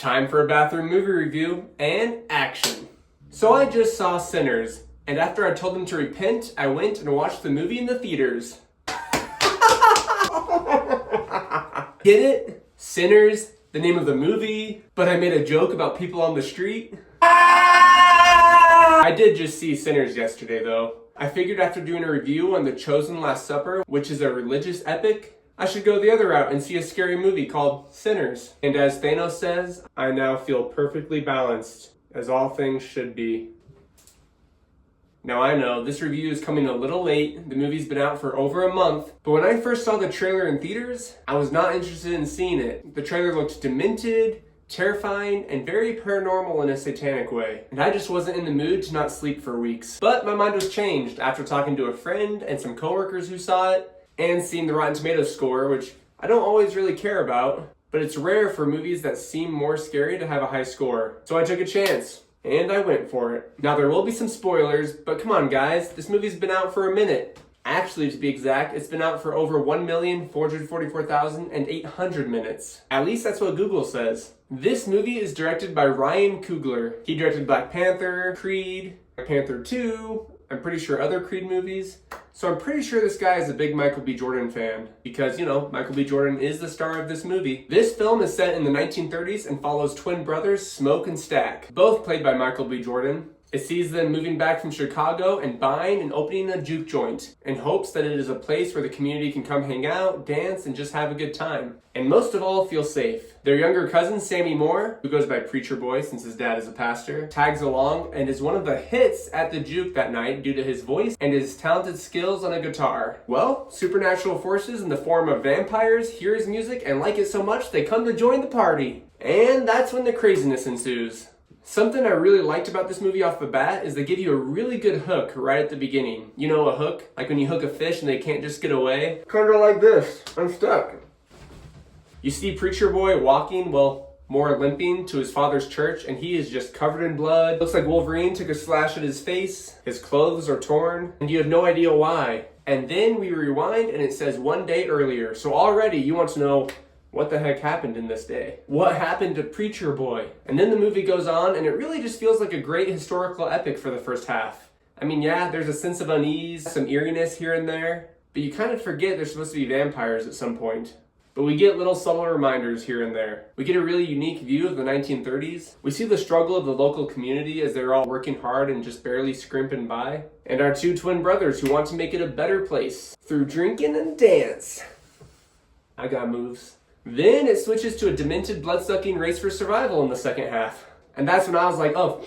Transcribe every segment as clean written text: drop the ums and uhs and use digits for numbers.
Time for a bathroom movie review and action. So I just saw Sinners, and after I told them to repent, I went and watched the movie in the theaters. Get it? Sinners, the name of the movie, but I made a joke about people on the street. I did just see Sinners yesterday though. I figured after doing a review on The Chosen Last Supper, which is a religious epic, I should go the other route and see a scary movie called Sinners. And as Thanos says, I now feel perfectly balanced, as all things should be. Now I know, this review is coming a little late, the movie's been out for over a month, but when I first saw the trailer in theaters, I was not interested in seeing it. The trailer looked demented, terrifying, and very paranormal in a satanic way. And I just wasn't in the mood to not sleep for weeks. But my mind was changed after talking to a friend and some coworkers who saw it, and seeing the Rotten Tomatoes score, which I don't always really care about, but it's rare for movies that seem more scary to have a high score. So I took a chance, and I went for it. Now there will be some spoilers, but come on guys, this movie's been out for a minute. Actually, to be exact, it's been out for over 1,444,800 minutes. At least that's what Google says. This movie is directed by Ryan Coogler. He directed Black Panther, Creed, Black Panther 2, I'm pretty sure other Creed movies. So I'm pretty sure this guy is a big Michael B. Jordan fan because, you know, Michael B. Jordan is the star of this movie. This film is set in the 1930s and follows twin brothers Smoke and Stack, both played by Michael B. Jordan. It sees them moving back from Chicago and buying and opening a juke joint in hopes that it is a place where the community can come hang out, dance, and just have a good time. And most of all, feel safe. Their younger cousin, Sammy Moore, who goes by Preacher Boy since his dad is a pastor, tags along and is one of the hits at the juke that night due to his voice and his talented skills on a guitar. Well, supernatural forces in the form of vampires hear his music and like it so much they come to join the party. And that's when the craziness ensues. Something I really liked about this movie off the bat is they give you a really good hook right at the beginning. You know, a hook? Like when you hook a fish and they can't just get away? Kind of like this. I'm stuck. You see Preacher Boy walking, well, more limping, to his father's church, and he is just covered in blood. Looks like Wolverine took a slash at his face. His clothes are torn, and you have no idea why. And then we rewind and it says one day earlier. So already you want to know, what the heck happened in this day? What happened to Preacher Boy? And then the movie goes on and it really just feels like a great historical epic for the first half. I mean, yeah, there's a sense of unease, some eeriness here and there, but you kind of forget there's supposed to be vampires at some point. But we get little subtle reminders here and there. We get a really unique view of the 1930s. We see the struggle of the local community as they're all working hard and just barely scrimping by. And our two twin brothers who want to make it a better place through drinking and dance. I got moves. Then it switches to a demented, blood-sucking race for survival in the second half. And that's when I was like, oh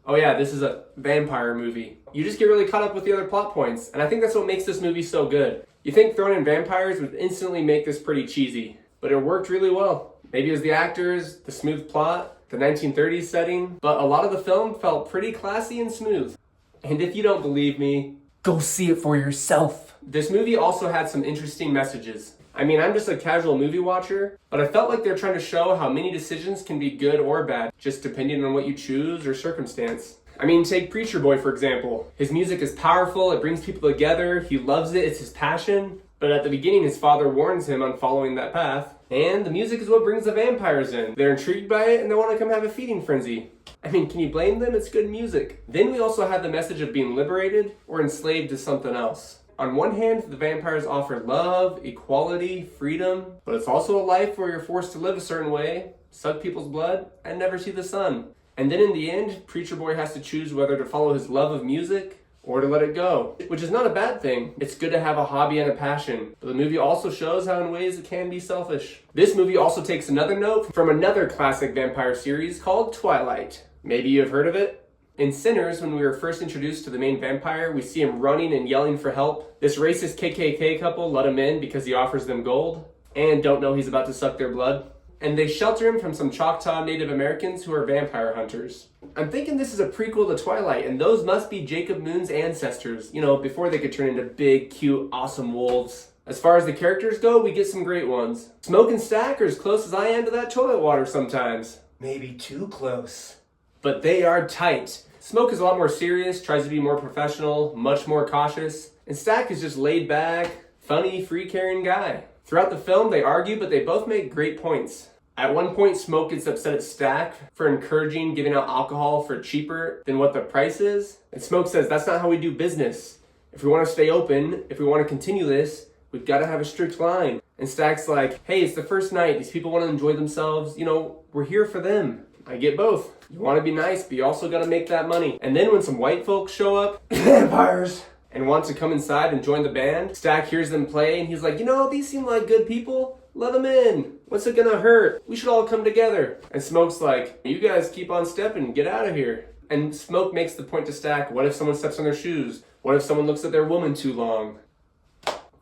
yeah, this is a vampire movie. You just get really caught up with the other plot points, and I think that's what makes this movie so good. You think throwing in vampires would instantly make this pretty cheesy, but it worked really well. Maybe it was the actors, the smooth plot, the 1930s setting, but a lot of the film felt pretty classy and smooth. And if you don't believe me, go see it for yourself. This movie also had some interesting messages. I mean, I'm just a casual movie watcher, but I felt like they're trying to show how many decisions can be good or bad, just depending on what you choose or circumstance. I mean, take Preacher Boy, for example. His music is powerful, it brings people together, he loves it, it's his passion. But at the beginning, his father warns him on following that path. And the music is what brings the vampires in. They're intrigued by it and they want to come have a feeding frenzy. I mean, can you blame them? It's good music. Then we also have the message of being liberated or enslaved to something else. On one hand, the vampires offer love, equality, freedom, but it's also a life where you're forced to live a certain way, suck people's blood, and never see the sun. And then in the end, Preacher Boy has to choose whether to follow his love of music or to let it go, which is not a bad thing. It's good to have a hobby and a passion, but the movie also shows how in ways it can be selfish. This movie also takes another note from another classic vampire series called Twilight. Maybe you've heard of it? In Sinners, when we were first introduced to the main vampire, we see him running and yelling for help. This racist KKK couple let him in because he offers them gold and don't know he's about to suck their blood. And they shelter him from some Choctaw Native Americans who are vampire hunters. I'm thinking this is a prequel to Twilight, and those must be Jacob Moon's ancestors, you know, before they could turn into big, cute, awesome wolves. As far as the characters go, we get some great ones. Smoke and Stack are as close as I am to that toilet water sometimes. Maybe too close. But they are tight. Smoke is a lot more serious, tries to be more professional, much more cautious, and Stack is just laid back, funny, free-carrying guy. Throughout the film, they argue, but they both make great points. At one point, Smoke gets upset at Stack for encouraging giving out alcohol for cheaper than what the price is. And Smoke says, that's not how we do business. If we want to stay open, if we want to continue this, we've got to have a strict line. And Stack's like, hey, it's the first night. These people want to enjoy themselves. You know, we're here for them. I get both. You want to be nice, but you also got to make that money. And then when some white folks show up, vampires, and want to come inside and join the band, Stack hears them play and he's like, you know, these seem like good people. Let them in. What's it gonna hurt? We should all come together. And Smoke's like, you guys keep on stepping. Get out of here. And Smoke makes the point to Stack, what if someone steps on their shoes? What if someone looks at their woman too long?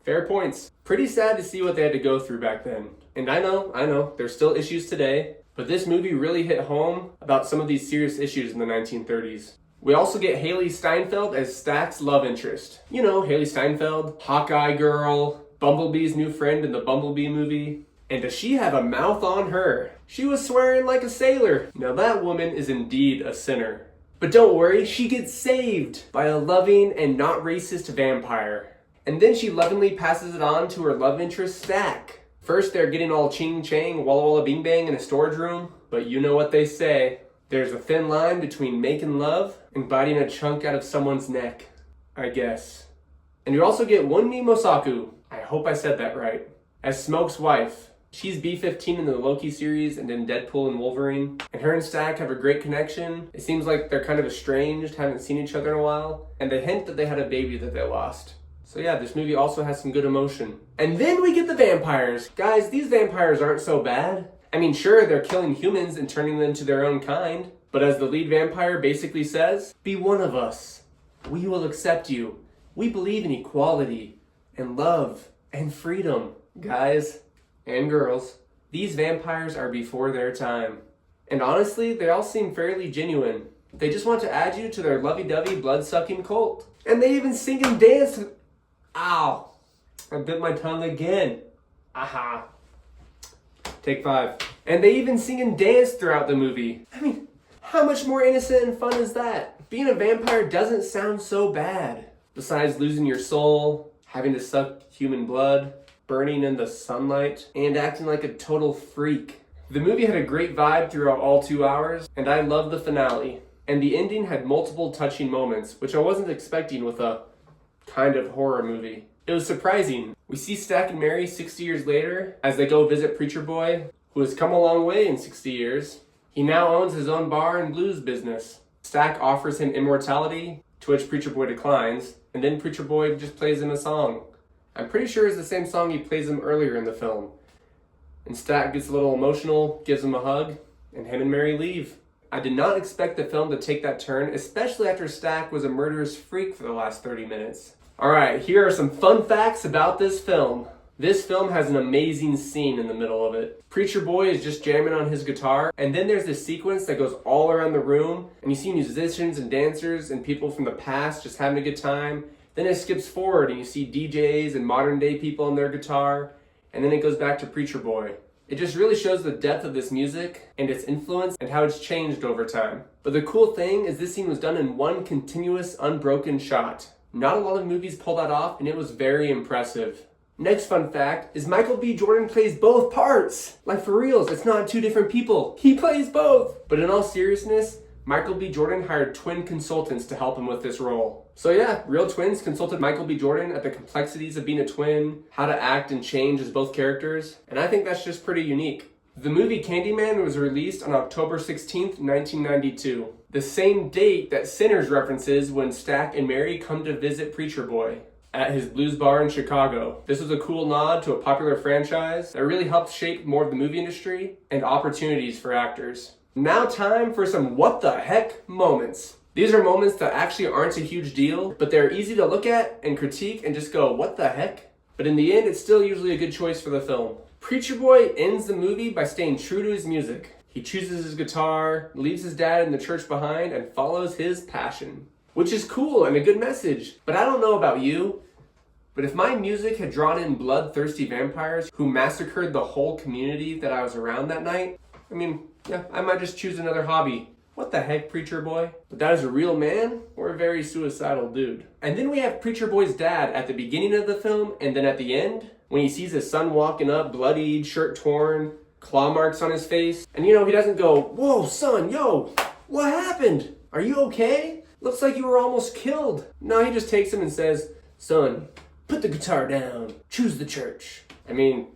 Fair points. Pretty sad to see what they had to go through back then. And I know, there's still issues today, but this movie really hit home about some of these serious issues in the 1930s. We also get Haley Steinfeld as Stack's love interest. You know, Haley Steinfeld, Hawkeye girl, Bumblebee's new friend in the Bumblebee movie. And does she have a mouth on her? She was swearing like a sailor. Now that woman is indeed a sinner. But don't worry, she gets saved by a loving and not racist vampire. And then she lovingly passes it on to her love interest, Stack. First they're getting all ching-chang, walla walla bing bang in a storage room. But you know what they say. There's a thin line between making love and biting a chunk out of someone's neck, I guess. And you also get Wunmi Mosaku, I hope I said that right, as Smoke's wife. She's B-15 in the Loki series and in Deadpool and Wolverine. And her and Stack have a great connection. It seems like they're kind of estranged, haven't seen each other in a while. And they hint that they had a baby that they lost. So yeah, this movie also has some good emotion. And then we get the vampires. Guys, these vampires aren't so bad. I mean, sure, they're killing humans and turning them to their own kind. But as the lead vampire basically says, be one of us. We will accept you. We believe in equality and love and freedom. Guys and girls, these vampires are before their time. And honestly, they all seem fairly genuine. They just want to add you to their lovey-dovey, blood-sucking cult. And they even sing and dance. Ow! I bit my tongue again. Aha. Take 5. And they even sing and dance throughout the movie. I mean, how much more innocent and fun is that? Being a vampire doesn't sound so bad. Besides losing your soul, having to suck human blood, burning in the sunlight, and acting like a total freak. The movie had a great vibe throughout all 2 hours, and I loved the finale. And the ending had multiple touching moments, which I wasn't expecting with a kind of horror movie. It was surprising. We see Stack and Mary 60 years later as they go visit Preacher Boy, who has come a long way in 60 years. He now owns his own bar and blues business. Stack offers him immortality, to which Preacher Boy declines, and then Preacher Boy just plays him a song. I'm pretty sure it's the same song he plays him earlier in the film. And Stack gets a little emotional, gives him a hug, and him and Mary leave. I did not expect the film to take that turn, especially after Stack was a murderous freak for the last 30 minutes. Alright, here are some fun facts about this film. This film has an amazing scene in the middle of it. Preacher Boy is just jamming on his guitar, and then there's this sequence that goes all around the room, and you see musicians and dancers and people from the past just having a good time. Then it skips forward and you see DJs and modern day people on their guitar, and then it goes back to Preacher Boy. It just really shows the depth of this music and its influence and how it's changed over time. But the cool thing is this scene was done in one continuous, unbroken shot. Not a lot of movies pull that off, and it was very impressive. Next fun fact is Michael B. Jordan plays both parts. Like for reals, it's not 2 different people. He plays both. But in all seriousness, Michael B. Jordan hired twin consultants to help him with this role. So yeah, real twins consulted Michael B. Jordan at the complexities of being a twin, how to act and change as both characters, and I think that's just pretty unique. The movie Candyman was released on October 16th, 1992, the same date that Sinners references when Stack and Mary come to visit Preacher Boy at his blues bar in Chicago. This was a cool nod to a popular franchise that really helped shape more of the movie industry and opportunities for actors. Now time for some what the heck moments. These are moments that actually aren't a huge deal, but they're easy to look at and critique and just go, what the heck? But in the end, it's still usually a good choice for the film. Preacher Boy ends the movie by staying true to his music. He chooses his guitar, leaves his dad in the church behind, and follows his passion. Which is cool and a good message. But I don't know about you, but if my music had drawn in bloodthirsty vampires who massacred the whole community that I was around that night, I mean, yeah, I might just choose another hobby. What the heck, Preacher Boy? But that is a real man or a very suicidal dude. And then we have Preacher Boy's dad at the beginning of the film, and then at the end, when he sees his son walking up, bloodied, shirt torn, claw marks on his face. And you know, he doesn't go, "Whoa, son, yo, what happened? Are you okay? Looks like you were almost killed." No, he just takes him and says, "Son, put the guitar down. Choose the church." I mean,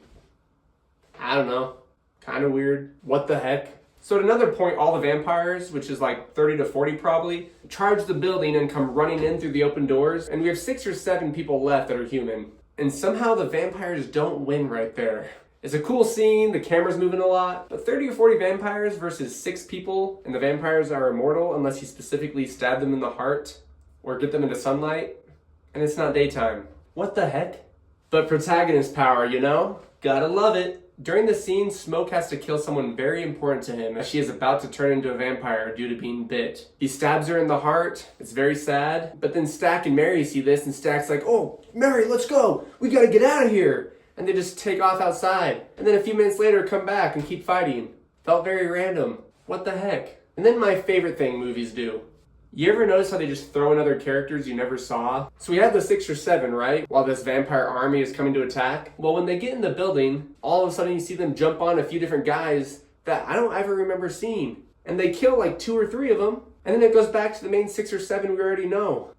I don't know. Kind of weird. What the heck? So at another point, all the vampires, which is like 30 to 40 probably, charge the building and come running in through the open doors. And we have 6 or 7 people left that are human. And somehow the vampires don't win right there. It's a cool scene, the camera's moving a lot, but 30 or 40 vampires versus 6 people, and the vampires are immortal unless you specifically stab them in the heart or get them into sunlight, and it's not daytime. What the heck? But protagonist power, you know? Gotta love it. During the scene, Smoke has to kill someone very important to him as she is about to turn into a vampire due to being bit. He stabs her in the heart. It's very sad. But then Stack and Mary see this, and Stack's like, "Oh, Mary, let's go. We gotta get out of here." And they just take off outside. And then a few minutes later, come back and keep fighting. Felt very random. What the heck? And then my favorite thing movies do. You ever notice how they just throw in other characters you never saw? So we have the 6 or 7, right? While this vampire army is coming to attack. Well, when they get in the building, all of a sudden you see them jump on a few different guys that I don't ever remember seeing. And they kill like 2 or 3 of them. And then it goes back to the main 6 or 7 we already know.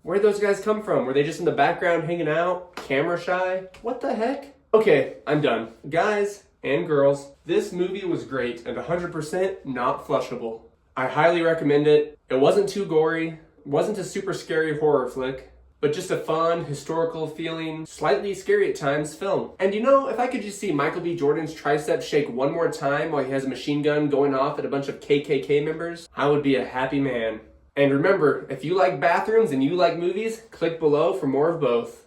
Where'd those guys come from? Were they just in the background hanging out? Camera shy? What the heck? Okay, I'm done. Guys and girls, this movie was great and 100% not flushable. I highly recommend it. It wasn't too gory, wasn't a super scary horror flick, but just a fun, historical feeling, slightly scary at times film. And you know, if I could just see Michael B. Jordan's triceps shake one more time while he has a machine gun going off at a bunch of KKK members, I would be a happy man. And remember, if you like bathrooms and you like movies, click below for more of both.